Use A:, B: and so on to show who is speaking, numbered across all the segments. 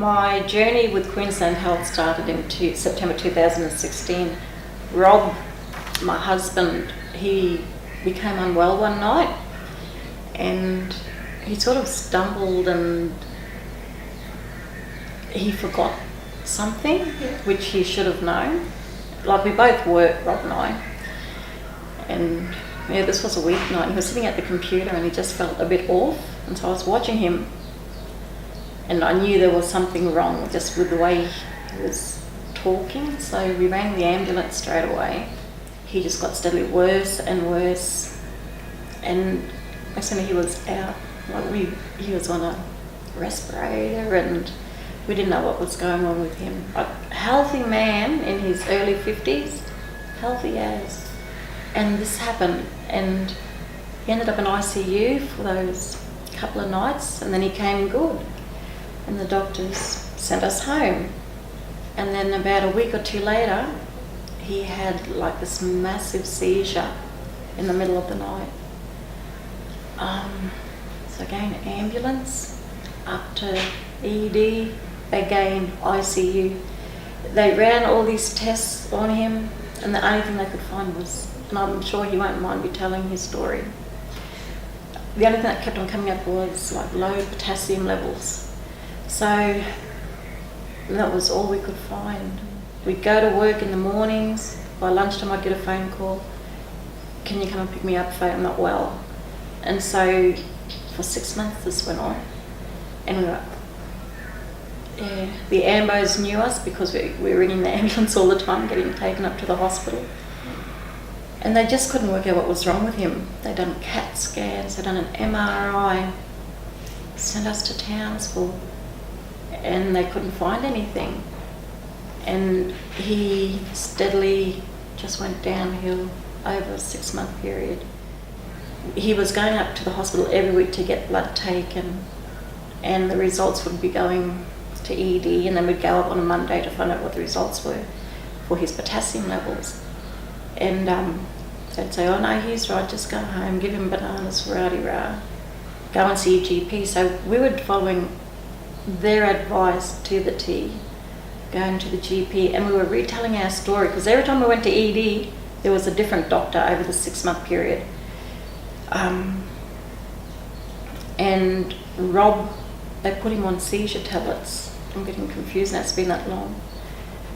A: My journey with Queensland Health started in September 2016. Rob, my husband, he became unwell one night and he sort of stumbled and he forgot something which he should have known. Like, we both work, Rob and I, and this was a weeknight. He was sitting at the computer and he just felt a bit off, and so I was watching him and I knew there was something wrong just with the way he was talking, so we rang the ambulance straight away. He just got steadily worse and worse, and actually he was out. He was on a respirator and we didn't know what was going on with him. A healthy man in his early 50s, healthy as, and this happened, and he ended up in ICU for those couple of nights, and then he came good, and the doctors sent us home. And then about a week or two later, he had like this massive seizure in the middle of the night. So again, ambulance, up to ED, again ICU. They ran all these tests on him, and the only thing they could find was, and I'm sure he won't mind me telling his story, the only thing that kept on coming up was like low potassium levels. So that was all we could find. We'd go to work in the mornings, by lunchtime I'd get a phone call, can you come and pick me up, Faye, I'm not well. And so for 6 months this went on, and the ambos knew us because we were ringing the ambulance all the time, getting taken up to the hospital. And they just couldn't work out what was wrong with him. They'd done CAT scans, they'd done an MRI, sent us to Townsville, and they couldn't find anything. And he steadily just went downhill over a 6-month period. He was going up to the hospital every week to get blood taken, and the results would be going to ED, and then we'd go up on a Monday to find out what the results were for his potassium levels. And they'd say, oh no, he's right, just go home, give him bananas, rah-de-rah, go and see your GP. So we were following their advice to the T, going to the GP, and we were retelling our story, because every time we went to ED, there was a different doctor over the 6-month period. And Rob, they put him on seizure tablets. I'm getting confused now, it's been that long.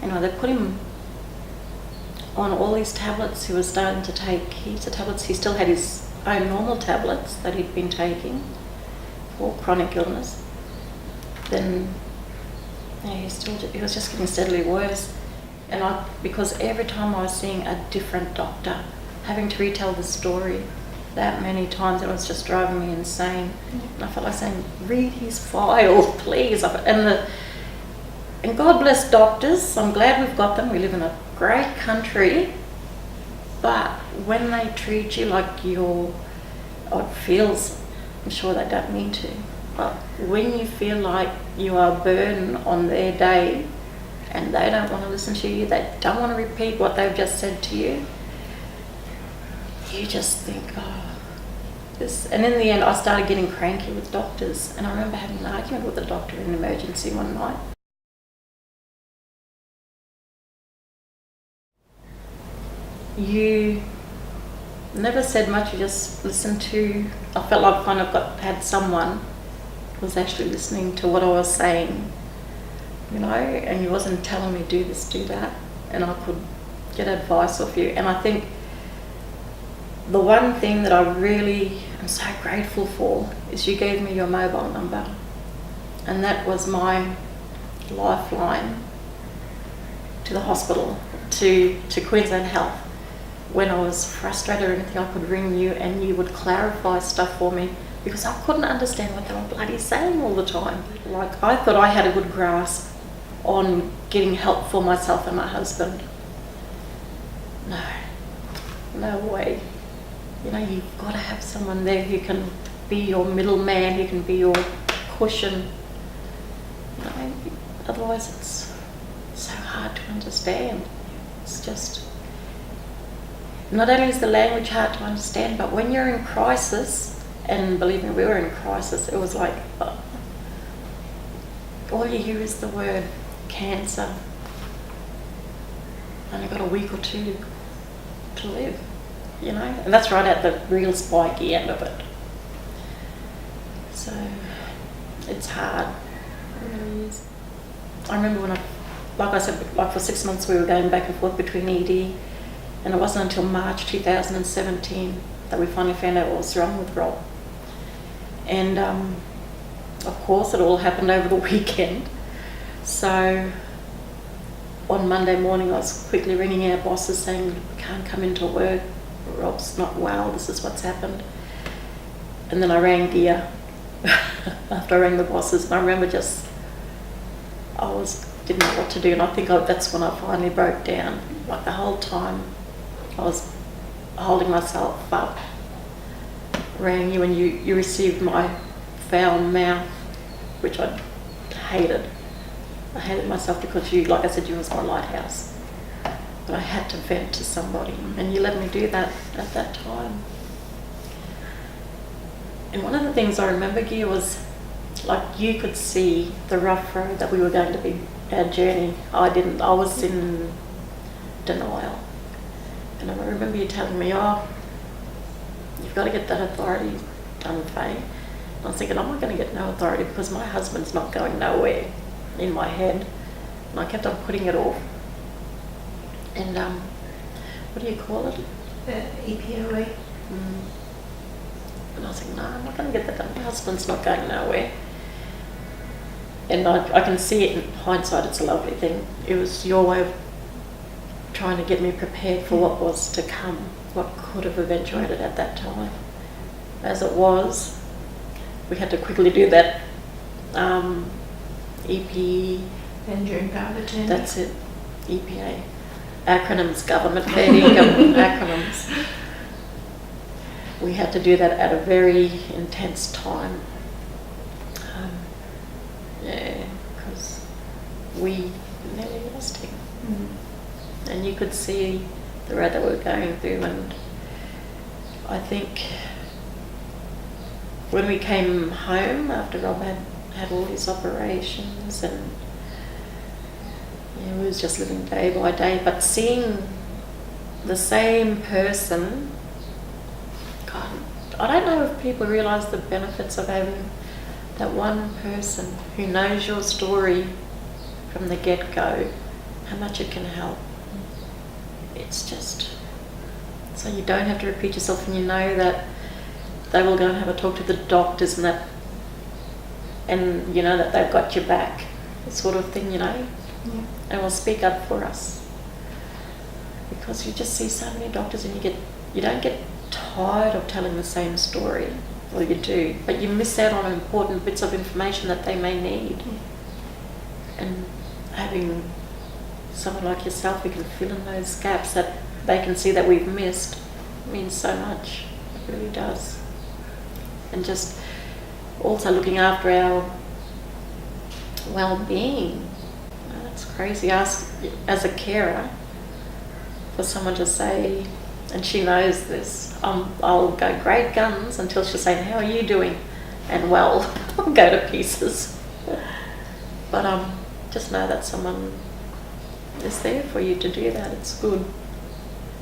A: Anyway, they put him on all these tablets. He was starting to take heaps of tablets. He still had his own normal tablets that he'd been taking for chronic illness. Then he was just getting steadily worse. And because every time I was seeing a different doctor, having to retell the story that many times, it was just driving me insane. And I felt like saying, read his file, please. And God bless doctors, I'm glad we've got them. We live in a great country, but when they treat you like it feels, I'm sure they don't mean to, but when you feel like you are a burden on their day and they don't want to listen to you, they don't want to repeat what they've just said to you, you just think, this. And in the end, I started getting cranky with doctors, and I remember having an argument with the doctor in an emergency one night. You never said much, you just listened to. I felt like I kind of had someone who was actually listening to what I was saying, and he wasn't telling me do this, do that, and I could get advice off you. And I think the one thing that I really am so grateful for is you gave me your mobile number, and that was my lifeline to the hospital, to Queensland Health. When I was frustrated or anything, I could ring you and you would clarify stuff for me, because I couldn't understand what they were bloody saying all the time. Like, I thought I had a good grasp on getting help for myself and my husband. No way. You've got to have someone there who can be your middleman, who can be your cushion. Otherwise it's so hard to understand. It's just, not only is the language hard to understand, but when you're in crisis, and believe me, we were in crisis, it was like, all you hear is the word cancer. Only got a week or two to live, you know, and that's right at the real spiky end of it. So it's hard, it really is. I remember when like I said, like for 6 months we were going back and forth between ED, and it wasn't until March 2017 that we finally found out what was wrong with Rob. And of course it all happened over the weekend. So on Monday morning I was quickly ringing our bosses saying, we can't come into work, Rob's not well, this is what's happened. And then I rang Gia after I rang the bosses, and I remember didn't know what to do, and I think that's when I finally broke down. Like the whole time I was holding myself up, rang you, and you received my foul mouth, which I hated. I hated myself because you, like I said, you was my lighthouse. But I had to vent to somebody, and you let me do that at that time. And one of the things I remember, Gia, was like you could see the rough road that we were going to be, our journey. I didn't. I was in denial. And I remember you telling me, oh, you've got to get that authority done, Faye. And I was thinking, I'm not going to get no authority because my husband's not going nowhere in my head. And I kept on putting it off. And what do you call it?
B: EPOA.
A: And I was like, no, I'm not going to get that done. My husband's not going nowhere. And I can see it in hindsight, it's a lovely thing. It was your way of trying to get me prepared for what was to come, what could have eventuated at that time. As it was, we had to quickly do that EP.
B: Enduring power of attorney.
A: That's it, EPA. Acronyms, government fair income acronyms. We had to do that at a very intense time. Because we nearly lost him. And you could see the road that we were going through, and I think when we came home after Rob had all his operations, and we was just living day by day, but seeing the same person, God, I don't know if people realise the benefits of having that one person who knows your story from the get-go, how much it can help. It's just, so you don't have to repeat yourself, and you know that they will go and have a talk to the doctors and that, and you know that they've got your back, sort of thing, you know.
B: Yeah.
A: And will speak up for us. Because you just see so many doctors, and you don't get tired of telling the same story. Well, you do, but you miss out on important bits of information that they may need. And having someone like yourself who can fill in those gaps that they can see that we've missed means so much. It really does. And just also looking after our well-being. That's crazy. Ask as a carer for someone to say, and she knows this, I'll go great guns until she'll say, how are you doing? And well, I'll go to pieces. But just know that someone is there for you to do that. It's good.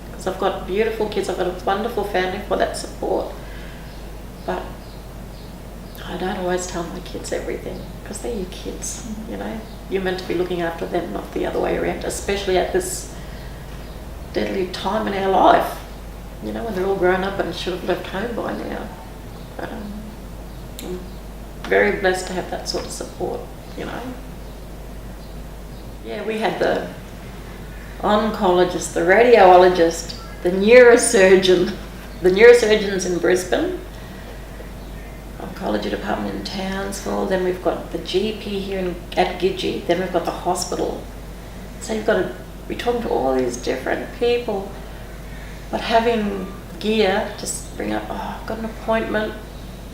A: Because I've got beautiful kids, I've got a wonderful family for that support. But I don't always tell my kids everything, because they're your kids, you know. You're meant to be looking after them, not the other way around, especially at this deadly time in our life, you know, when they're all grown up and should have left home by now. But I'm very blessed to have that sort of support, you know. Yeah, we had the oncologist, the radiologist, the neurosurgeon, the neurosurgeons in Brisbane, oncology department in Townsville, then we've got the GP here at Gidgee, then we've got the hospital. So you've got to be talking to all these different people, but having Gia just bring up, oh, I've got an appointment,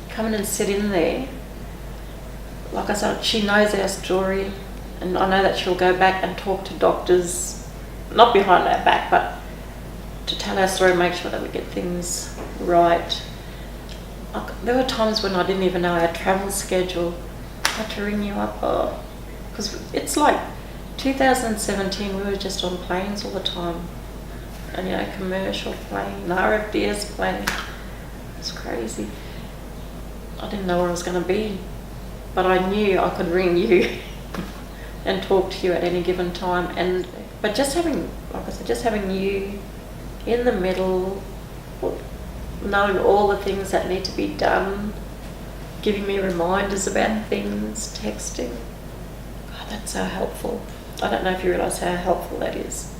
A: come in and sit in there. Like I said, she knows our story, and I know that she'll go back and talk to doctors, not behind our back, but to tell our story, make sure that we get things right. There were times when I didn't even know our travel schedule. I had to ring you up, oh, because it's like 2017, we were just on planes all the time. And, you know, commercial plane, RFDS plane. It's crazy. I didn't know where I was going to be, but I knew I could ring you and talk to you at any given time. But just having, like I said, just having you in the middle, knowing all the things that need to be done, giving me reminders about things, texting. God, that's so helpful. I don't know if you realise how helpful that is.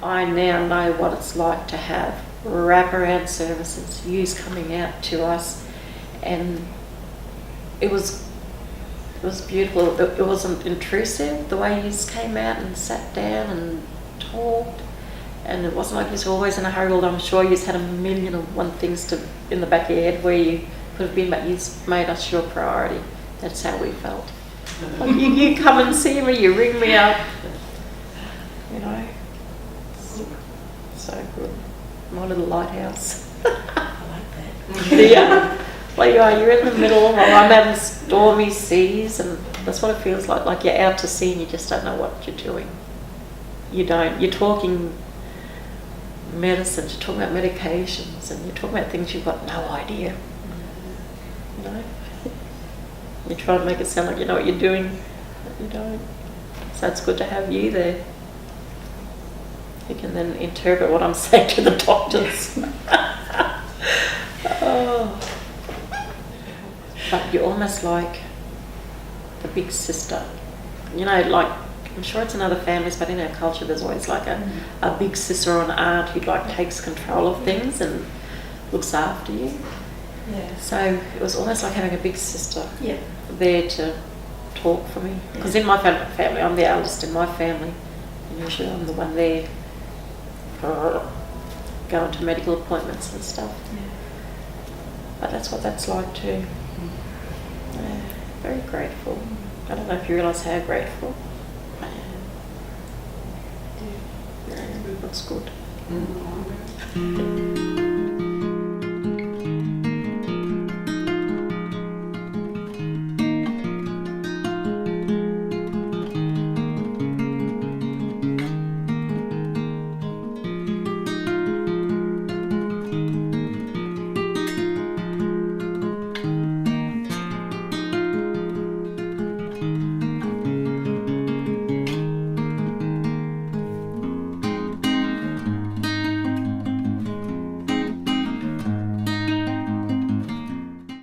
A: I now know what it's like to have wraparound services, yous coming out to us, and it was beautiful. It wasn't intrusive, the way yous came out and sat down and talked, and it wasn't like yous were always in a hurry. Although I'm sure yous had a million and one things in the back of your head where you could have been, but yous made us your priority. That's how we felt. Like you come and see me, you ring me up, you know. So good. My little lighthouse.
B: I like that.
A: Yeah. Like you're in the middle, while I'm out in stormy seas, and that's what it feels like. Like you're out to sea and you just don't know what you're doing. You don't. You're talking medicine, you're talking about medications, and you're talking about things you've got no idea. You know? You try to make it sound like you know what you're doing, but you don't. So it's good to have you there. You can then interpret what I'm saying to the doctors. Oh. But you're almost like the big sister. You know, like, I'm sure it's in other families, but in our culture there's always like a big sister or an aunt who like takes control of things and looks after you.
B: Yeah.
A: So it was almost like having a big sister
B: Yeah.
A: there to talk for me. Because in my family, I'm the eldest in my family, and usually I'm the one there going to medical appointments and stuff.
B: Yeah.
A: But that's what that's like too. Yeah, very grateful. I don't know if you realise how grateful I am. Yeah, it looks good.